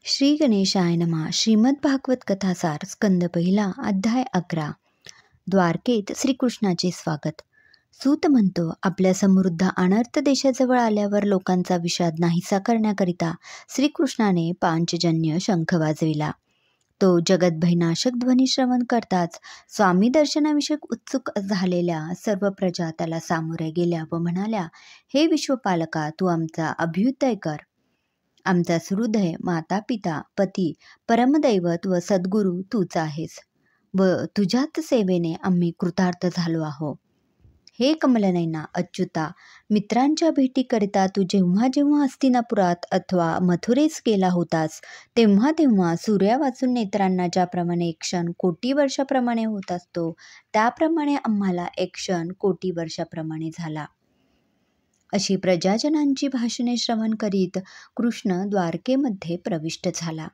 श्री गणेशाय नमः. श्रीमद भागवत कथासार स्कंद पहिला अध्याय 11. द्वारकेत श्रीकृष्णाचे स्वागत. सूत म्हणतो, आपल्या समृद्ध अनर्थ देशाजवळ आल्यावर लोकांचा विषाद नाहीसा करण्याकरिता श्रीकृष्णाने पांचजन्य शंख वाजविला. तो जगद्भयनाशक ध्वनी श्रवण करताच स्वामी दर्शनाविषयक उत्सुक झालेल्या सर्व प्रजा त्याला सामोऱ्या गेल्या व म्हणाल्या, हे विश्वपालका, तू आमचा अभ्युदय कर. आमचा सुहृदय, माता पिता, पती, परमदैवत व सद्गुरू तूच आहेस व तुझ्याच सेवेने आम्ही कृतार्थ झालो आहो. हे कमलनयना अच्युता, मित्रांच्या भेटीकरिता तू जेव्हा जेव्हा हस्तिनापुरात अथवा मथुरेस गेला होतास तेव्हा तेव्हा सूर्या वाचून नेत्रांना ज्याप्रमाणे एक क्षण कोटी वर्षाप्रमाणे होत असतो त्याप्रमाणे आम्हाला एक क्षण कोटी वर्षाप्रमाणे झाला. अशी प्रजाजनांची भाषणे श्रवण करीत कृष्ण द्वारकेमध्ये प्रविष्ट झाला.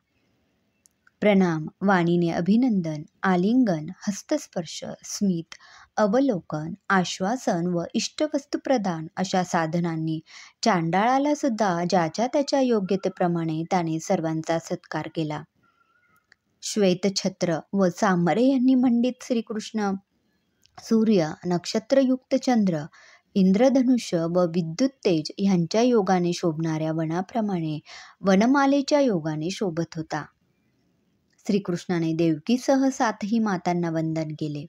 प्रणाम, वाणीने अभिनंदन, आलिंगन, हस्तस्पर्श, स्मित, अवलोकन, आश्वासन व इष्टवस्तू प्रदान अशा साधनांनी चांडाळाला सुद्धा ज्याच्या त्याच्या योग्यतेप्रमाणे त्याने सर्वांचा सत्कार केला. श्वेतछत्र व चामरे यांनी मंडित श्रीकृष्ण सूर्य, नक्षत्रयुक्त चंद्र, इंद्रधनुष्य व विद्युत तेज ह्यांच्या योगाने शोभणाऱ्या वनाप्रमाणे वनमालेच्या योगाने शोभत होता. श्रीकृष्णाने देवकीसह 7ही मातांना वंदन केले.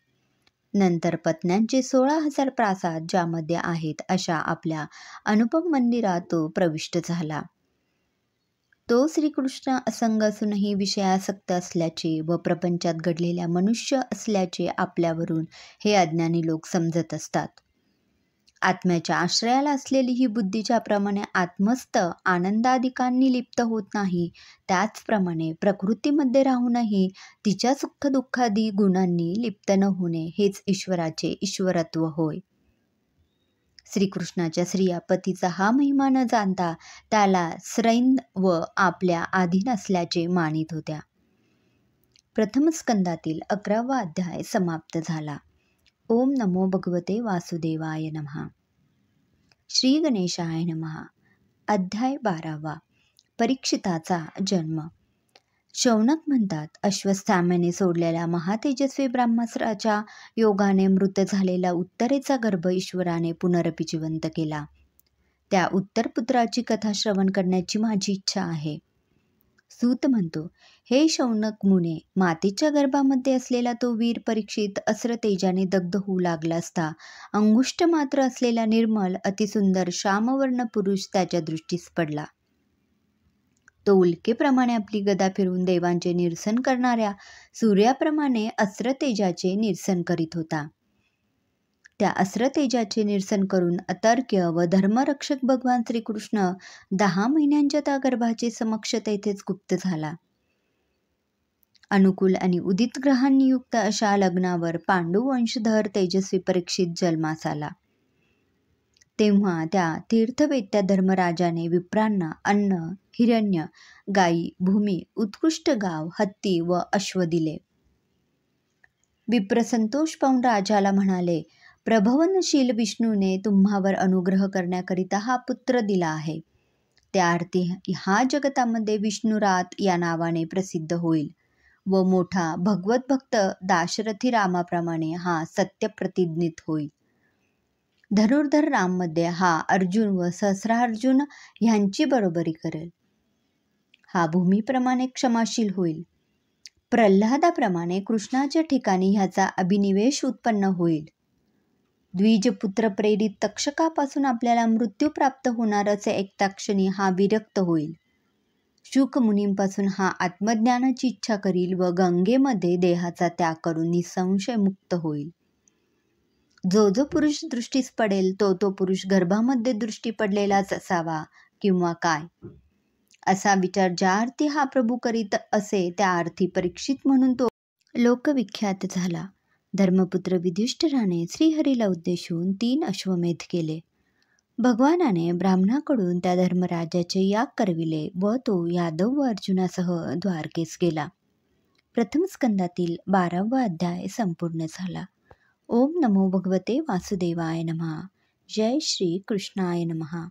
नंतर पत्न्यांचे 16,000 प्रासाद ज्यामध्ये आहेत अशा आपल्या अनुपम मंदिरात तो प्रविष्ट झाला. तो श्रीकृष्ण असंग असूनही विषयासक्त असल्याचे व प्रपंचात घडलेल्या मनुष्य असल्याचे आपल्यावरून हे अज्ञानी लोक समजत असतात. आत्म्याच्या आश्रयाला असलेली ही बुद्धी ज्याप्रमाणे आत्मस्थ आनंदाधिकांनी लिप्त होत नाही त्याचप्रमाणे प्रकृतीमध्ये राहूनही तिच्या सुख दुःखादी गुणांनी लिप्त न होणे हेच ईश्वराचे ईश्वरत्व होय. श्रीकृष्णाच्या स्त्रिया पतीचा हा महिमा न जाणता त्याला श्रैन व आपल्या अधीन असल्याचे मानित होत्या. प्रथम स्कंदातील 11वा अध्याय समाप्त झाला. ओम नमो भगवते वासुदेवाय नमः. श्री गणेशाय नमः. अध्याय 12वा. परीक्षिताचा जन्म. शौनक म्हणतात, अश्वस्थाम्याने सोडलेल्या महातेजस्वी ब्रह्मास्त्राच्या योगाने मृत झालेला उत्तरेचा गर्भ ईश्वराने पुनरपि जिवंत केला. त्या उत्तरपुत्राची कथा श्रवण करण्याची माझी इच्छा आहे. सूत म्हणतो, हे शौनक मुने, मातेच्या गर्भामध्ये असलेला तो वीर परीक्षित अस्रतेजाने दग्ध होऊ लागला असता अंगुष्ठ मात्र असलेला निर्मल अतिसुंदर श्यामवर्ण पुरुष त्याच्या दृष्टीस पडला. तो उल्केप्रमाणे आपली गदा फिरवून देवांचे निरसन करणाऱ्या सूर्याप्रमाणे अस्रतेजाचे निरसन करीत होता. त्या अस्रतेजाचे निरसन करून अतर्क्य व धर्मरक्षक भगवान श्रीकृष्ण 10 महिन्यांच्या त्या गर्भाचे समक्ष तेथेच गुप्त झाला. अनुकूल आणि उदित ग्रहांनी युक्त अशा लग्नावर पांडू वंशधर तेजस्वी परीक्षित जन्मास आला. तेव्हा त्या तीर्थवेत्या धर्मराजाने विप्रांना अन्न, हिरण्य, गायी, भूमी, उत्कृष्ट गाव, हत्ती व अश्व दिले. विप्र संतोष पाहून राजाला म्हणाले, प्रभवनशील विष्णूने तुम्हावर अनुग्रह करण्याकरिता हा पुत्र दिला आहे. त्या अर्थी हा जगतामध्ये विष्णुरात या नावाने प्रसिद्ध होईल व मोठा भगवत भक्त दाशरथी रामाप्रमाणे हा सत्यप्रतिज्ञित होईल. धनुर्धर राममध्ये हा अर्जुन व सहस्रार्जुन ह्यांची बरोबरी करेल. हा भूमीप्रमाणे क्षमाशील होईल. प्रल्हादाप्रमाणे कृष्णाच्या ठिकाणी ह्याचा अभिनिवेश उत्पन्न होईल. द्विजपुत्र प्रेरित तक्षकापासून आपल्याला मृत्यू प्राप्त होणार असे ऐकता क्षणी हा विरक्त होईल. शुक मुनींपासून हा आत्मज्ञानाची इच्छा करील व गंगेमध्ये देहाचा त्याग करून निसंशय मुक्त होईल. जो जो पुरुष दृष्टीस पडेल तो तो पुरुष गर्भामध्ये दृष्टी पडलेलाच असावा किंवा काय, असा विचार ज्या अर्थी हा प्रभू करीत असे त्या अर्थी परीक्षित म्हणून तो लोकविख्यात झाला. धर्मपुत्र युधिष्ठिराने श्रीहरीला उद्देशून 3 अश्वमेध केले. भगवानाने ब्राह्मणाकडून त्या धर्मराजाचे याग करविले व तो यादव व अर्जुनासह द्वारकेस गेला. प्रथम स्कंदातील 12वा अध्याय संपूर्ण झाला. ओम नमो भगवते वासुदेवाय नमः. जय श्री कृष्णाय नमः.